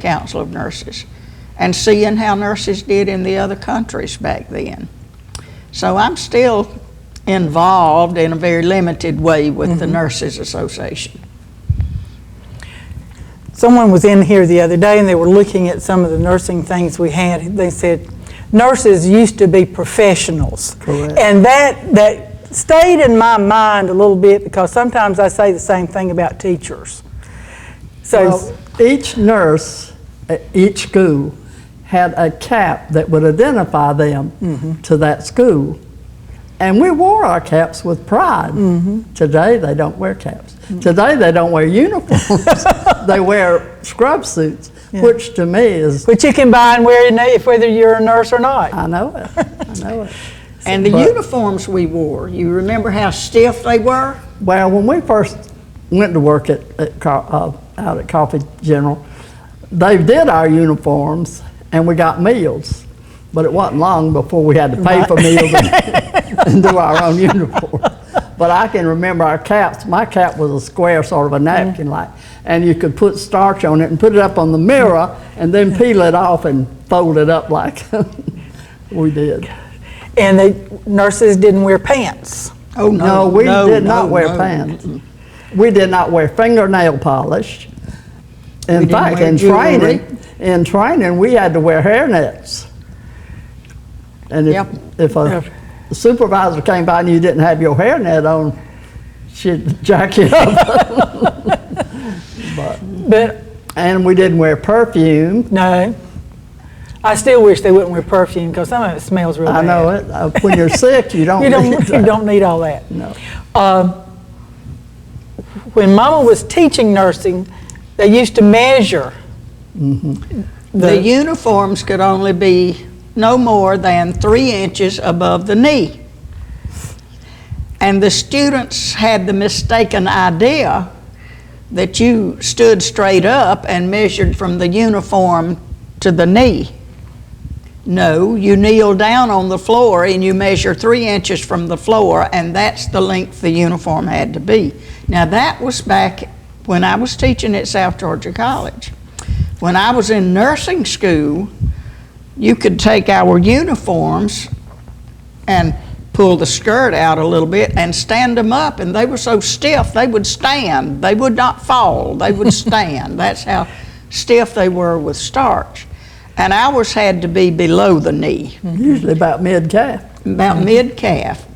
Council of Nurses and seeing how nurses did in the other countries back then. So I'm still involved in a very limited way with the Nurses Association. Someone was in here the other day and they were looking at some of the nursing things we had. They said nurses used to be professionals. Correct. And that stayed in my mind a little bit because sometimes I say the same thing about teachers. So Well, each nurse at each school had a cap that would identify them to that school. And we wore our caps with pride. Today, they don't wear caps. Today, they don't wear uniforms. They wear scrub suits, which to me is... But you can buy and wear it whether you're a nurse or not. I know it. I know it. And the uniforms we wore, you remember how stiff they were? Well, when we first went to work out at Coffee General, they did our uniforms and we got meals. But it wasn't long before we had to pay for meals and do our own uniform. But I can remember our caps. My cap was a square, sort of a napkin like, and you could put starch on it and put it up on the mirror and then peel it off and fold it up like we did. And the nurses didn't wear pants. Oh, No, we did not wear pants. We did not wear fingernail polish. In didn't fact, wear in training, we had to wear hairnets. And if a supervisor came by and you didn't have your hairnet on, she'd jack you up. And we didn't wear perfume. No. I still wish they wouldn't wear perfume because some of it smells really bad. I know it. When you're sick, you don't need that. You don't need all that. No. When Mama was teaching nursing, they used to measure. The uniforms could only be no more than 3 inches above the knee. And the students had the mistaken idea that you stood straight up and measured from the uniform to the knee. No, you kneel down on the floor and you measure 3 inches from the floor, and that's the length the uniform had to be. Now that was back when I was teaching at South Georgia College. When I was in nursing school, you could take our uniforms and pull the skirt out a little bit and stand them up, and they were so stiff they would stand. They would not fall, they would stand. That's how stiff they were with starch. And ours had to be below the knee. Usually about mid-calf. About mid-calf.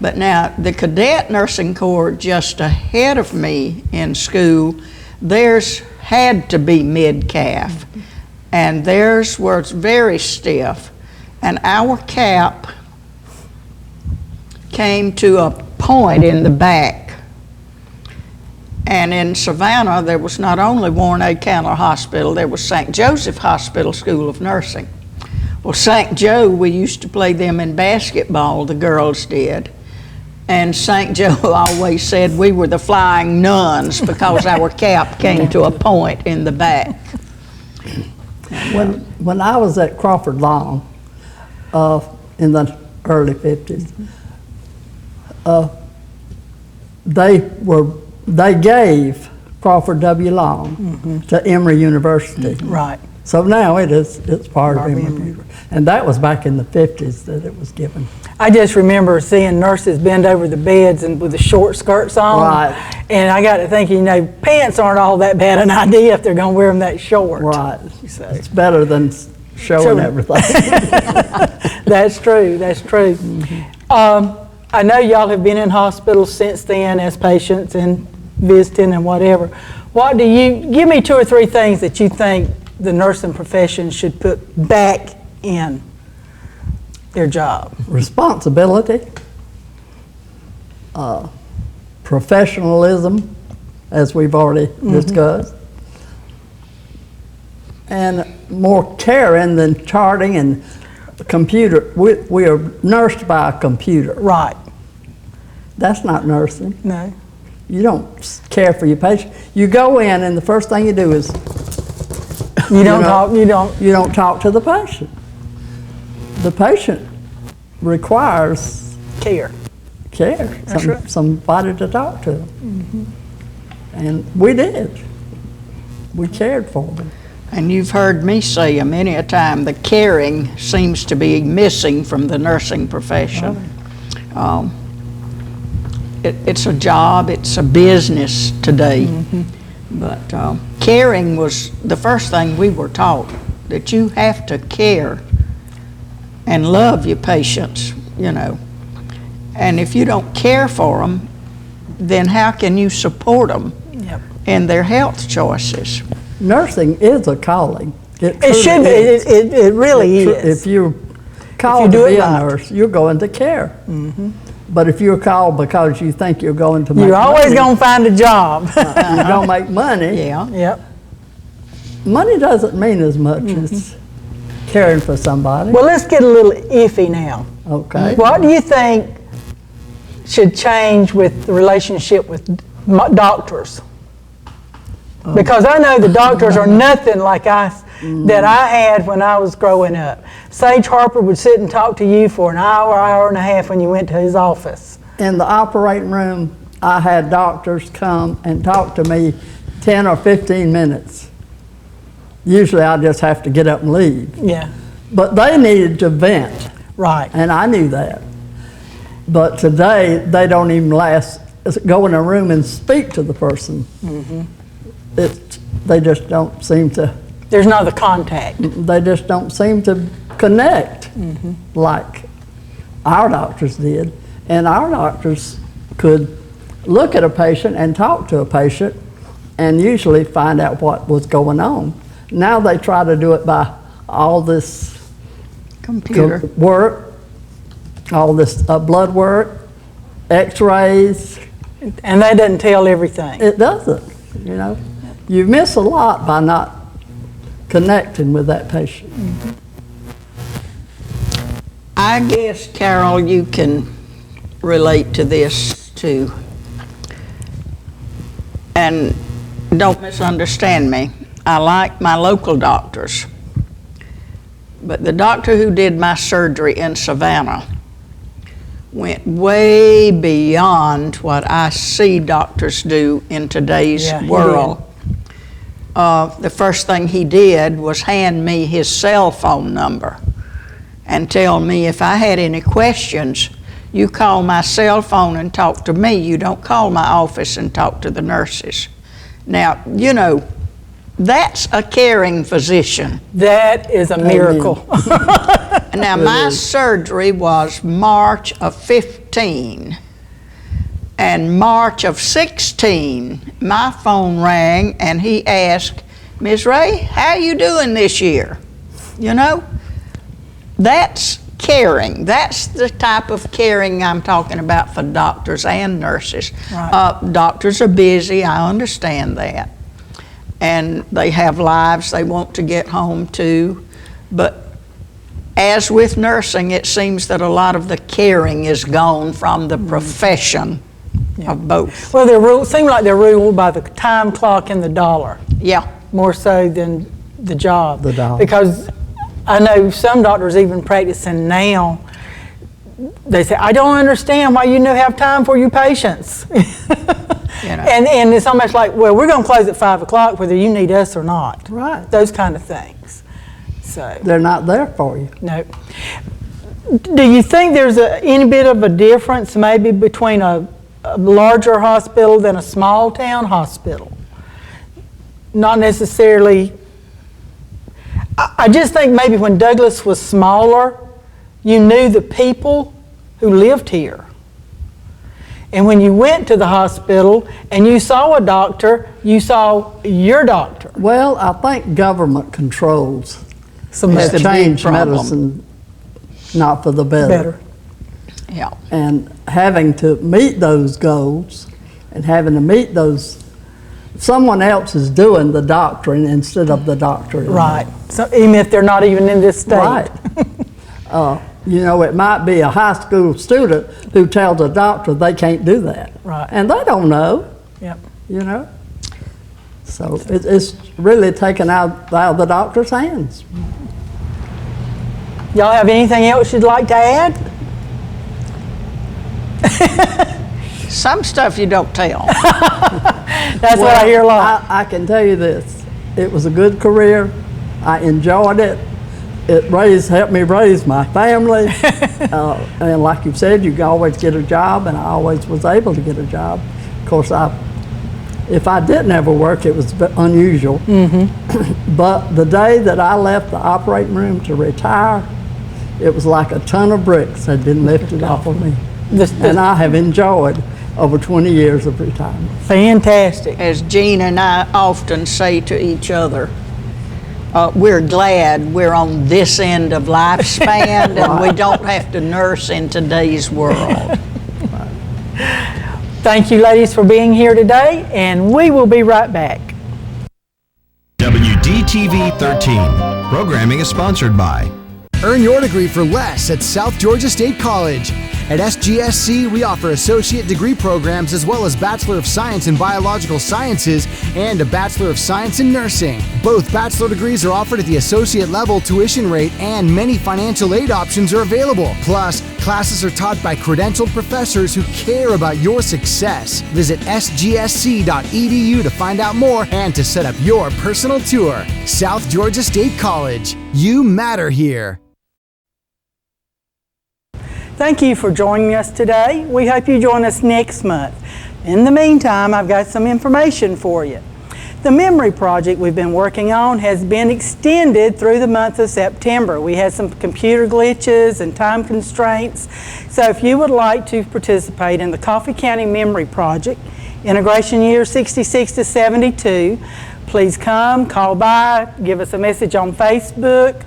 But now the cadet nursing corps just ahead of me in school, theirs had to be mid-calf. And theirs was very stiff. And our cap came to a point in the back. And in Savannah, there was not only Warren A. Candler Hospital, there was St. Joseph Hospital School of Nursing. Well, St. Joe, we used to play them in basketball, the girls did. And St. Joe always said we were the flying nuns because our cap came to a point in the back. When I was at Crawford Long in the early 50s, they gave Crawford W. Long to Emory University. Right. So now it's part of Emory University. And that was back in the 50s that it was given. I just remember seeing nurses bend over the beds and with the short skirts on. Right. And I got to thinking, pants aren't all that bad an idea if they're going to wear them that short. Right. It's better than showing everything. That's true. That's true. I know y'all have been in hospitals since then as patients and visiting and whatever. Give me 2 or 3 things that you think the nursing profession should put back in their job? Responsibility, professionalism, as we've already discussed, and more caring than charting and computer. We are nursed by a computer. Right. That's not nursing. No. You don't care for your patient. You go in and the first thing you do is You don't talk to the patient. The patient requires care. Somebody to talk to. And we did. We cared for them. And you've heard me say many a time, the caring seems to be missing from the nursing profession. It's a job, it's a business today. But caring was the first thing we were taught, that you have to care and love your patients, you know. And if you don't care for them, then how can you support them in their health choices? Nursing is a calling. It should be. It really is. If you're called to be a nurse, you're going to care. But if you're called because you think you're going to make You're always money, going to find a job. you're going to make money. Yeah. Yep. Money doesn't mean as much as caring for somebody. Well, let's get a little iffy now. Okay. What do you think should change with the relationship with doctors? Because I know the doctors are nothing like that I had when I was growing up. Sage Harper would sit and talk to you for an hour, hour and a half when you went to his office. In the operating room, I had doctors come and talk to me 10 or 15 minutes. Usually I just have to get up and leave. Yeah. But they needed to vent, Right. and I knew that. But today, they don't even go in a room and speak to the person. They just don't seem to. There's no other contact. They just don't seem to connect like our doctors did. And our doctors could look at a patient and talk to a patient and usually find out what was going on. Now they try to do it by all this Computer. work, all this blood work, x-rays. And that doesn't tell everything. It doesn't, you know. You miss a lot by not connecting with that patient. I guess, Carol, you can relate to this too. And don't misunderstand me. I like my local doctors. But the doctor who did my surgery in Savannah went way beyond what I see doctors do in today's world. The first thing he did was hand me his cell phone number and tell me if I had any questions, you call my cell phone and talk to me. You don't call my office and talk to the nurses. Now, you know, that's a caring physician. That is a miracle. Now, my surgery was March of 15. And March of 16, my phone rang and he asked, Ms. Ray, how you doing this year? You know, that's caring. That's the type of caring I'm talking about for doctors and nurses. Right. Doctors are busy, I understand that. And they have lives they want to get home to. But as with nursing, it seems that a lot of the caring is gone from the profession of both. Well, seem like they're ruled by the time clock and the dollar. Yeah. More so than the job. The dollar. Because I know some doctors even practicing now, they say, I don't understand why you don't have time for your patients. You know. And it's almost like, well, we're going to close at 5 o'clock whether you need us or not. Right. Those kind of things. So, They're not there for you. no. Do you think there's any bit of a difference maybe between a larger hospital than a small town hospital? Not necessarily. I just think maybe when Douglas was smaller, you knew the people who lived here. And when you went to the hospital and you saw a doctor, you saw your doctor. Well, I think government controls Some have the big changed problem. medicine not for the better. Yeah. And having to meet those goals and having to meet those, someone else is doing the doctoring instead of the doctor. Right. So even if they're not even in this state. Right. You know, it might be a high school student who tells a doctor they can't do that. Right. And they don't know, Yep. you know. So it's really taken out of the doctor's hands. Y'all have anything else you'd like to add? Some stuff you don't tell. That's what I hear a lot. I can tell you this. It was a good career. I enjoyed it. It helped me raise my family. And like you said, you can always get a job, and I always was able to get a job. Of course, if I didn't ever work, it was unusual. But the day that I left the operating room to retire, it was like a ton of bricks had been lifted off of me. And I have enjoyed over 20 years of retirement. Fantastic. As Gene and I often say to each other, we're glad we're on this end of lifespan and we don't have to nurse in today's world. Thank you, ladies, for being here today, and we will be right back. WDTV 13. Programming is sponsored by. Earn your degree for less at South Georgia State College. At SGSC, we offer associate degree programs as well as Bachelor of Science in Biological Sciences and a Bachelor of Science in Nursing. Both bachelor degrees are offered at the associate level tuition rate, and many financial aid options are available. Plus, classes are taught by credentialed professors who care about your success. Visit sgsc.edu to find out more and to set up your personal tour. South Georgia State College. You matter here. Thank you for joining us today. We hope you join us next month. In the meantime, I've got some information for you. The memory project we've been working on has been extended through the month of September. We had some computer glitches and time constraints. So if you would like to participate in the Coffee County Memory Project, integration year 66 to 72, please come, call by, give us a message on Facebook.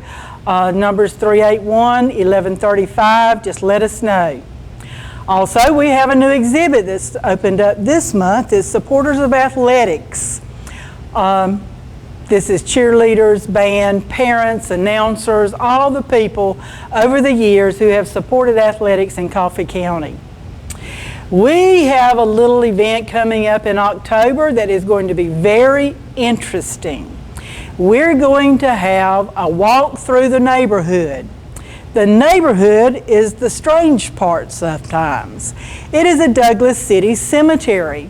Number's 381-1135. Just let us know. Also, we have a new exhibit that's opened up this month. It's Supporters of Athletics. This is cheerleaders, band, parents, announcers, all the people over the years who have supported athletics in Coffee County. We have a little event coming up in October that is going to be very interesting. We're going to have a walk through the neighborhood. The neighborhood is the strange part sometimes. It is a Douglas City cemetery.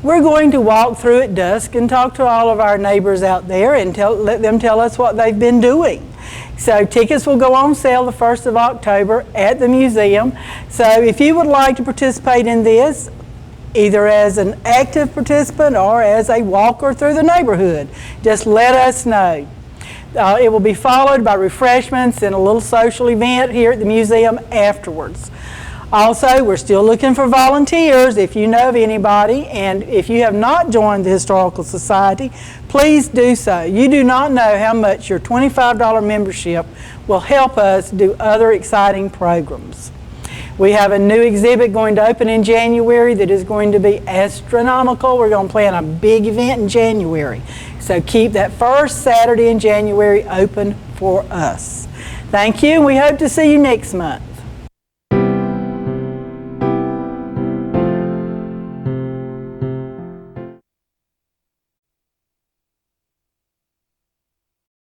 We're going to walk through at dusk and talk to all of our neighbors out there and let them tell us what they've been doing. So tickets will go on sale the 1st of October at the museum. So if you would like to participate in this, either as an active participant or as a walker through the neighborhood, just let us know. It will be followed by refreshments and a little social event here at the museum afterwards. Also, we're still looking for volunteers if you know of anybody, and if you have not joined the Historical Society, please do so. You do not know how much your $25 membership will help us do other exciting programs. We have a new exhibit going to open in January that is going to be astronomical. We're going to plan a big event in January. So keep that first Saturday in January open for us. Thank you, and we hope to see you next month.